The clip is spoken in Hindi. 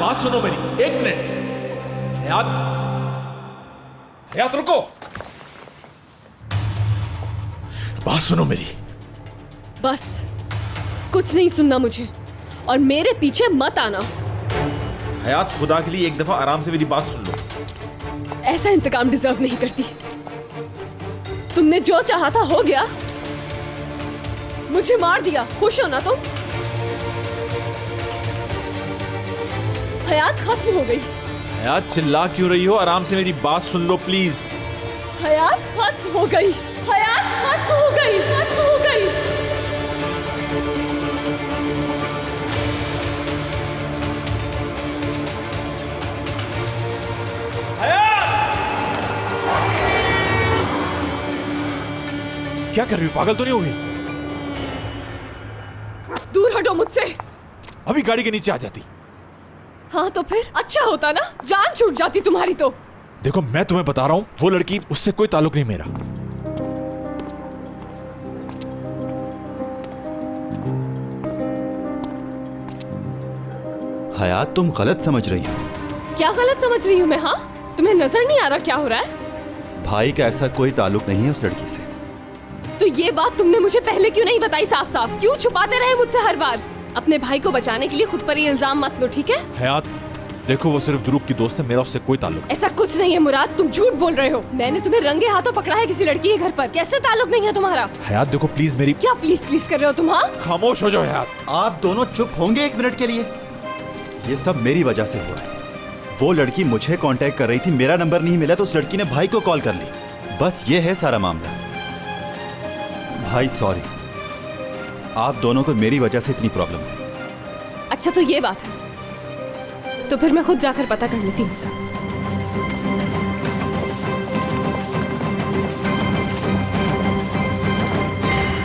बात सुनो मेरी, एक मिनट। हयात, हयात रुको, बात सुनो मेरी। बस कुछ नहीं सुनना मुझे, और मेरे पीछे मत आना। हयात, खुदा के लिए एक दफा आराम से मेरी बात सुन लो। ऐसा इंतकाम डिजर्व नहीं करती। तुमने जो चाहा था हो गया, मुझे मार दिया, खुश हो ना तुम? हयात खत्म हो गई। हयात, चिल्ला क्यों रही हो? आराम से मेरी बात सुन लो प्लीज। हयात खत्म हो गई, हयात खत्म हो गई, खत्म हो गई। क्या कर रही हो? पागल तो नहीं हो गई? दूर हटो मुझसे। अभी गाड़ी के नीचे आ जाती। हाँ तो फिर अच्छा होता ना, जान छूट जाती तुम्हारी तो। देखो, मैं तुम्हें बता रहा हूं, वो लड़की, उससे कोई ताल्लुक नहीं मेरा। हयात, तुम गलत समझ रही हो। क्या गलत समझ रही हूँ मैं? हाँ, तुम्हें नजर नहीं आ रहा क्या हो रहा है? भाई का ऐसा कोई ताल्लुक नहीं है उस लड़की से। तो ये बात तुमने मुझे पहले क्यों नहीं बताई साफ साफ? क्यों छुपाते रहे मुझसे हर बार? अपने भाई को बचाने के लिए खुद पर ही इल्जाम मत लो, ठीक है? हयात, देखो, वो सिर्फ ध्रुव की दोस्त है, मेरा उससे कोई ताल्लुक। ऐसा कुछ नहीं है मुराद, तुम झूठ बोल रहे हो। मैंने तुम्हें रंगे हाथों पकड़ा है किसी लड़की के घर पर। कैसे ताल्लुक नहीं है तुम्हारा? हयात देखो प्लीज मेरी। क्या प्लीज प्लीज कर रहे हो तुम? हाँ, खामोश हो जाओ हयात। आप दोनों चुप होंगे एक मिनट के लिए? ये सब मेरी वजह से हुआ है। वो लड़की मुझे कांटेक्ट कर रही थी, मेरा नंबर नहीं मिला तो उस लड़की ने भाई को कॉल कर ली। बस ये है सारा मामला। भाई सॉरी, आप दोनों को मेरी वजह से इतनी प्रॉब्लम है। अच्छा तो ये बात है, तो फिर मैं खुद जाकर पता कर लेती हूँ सब।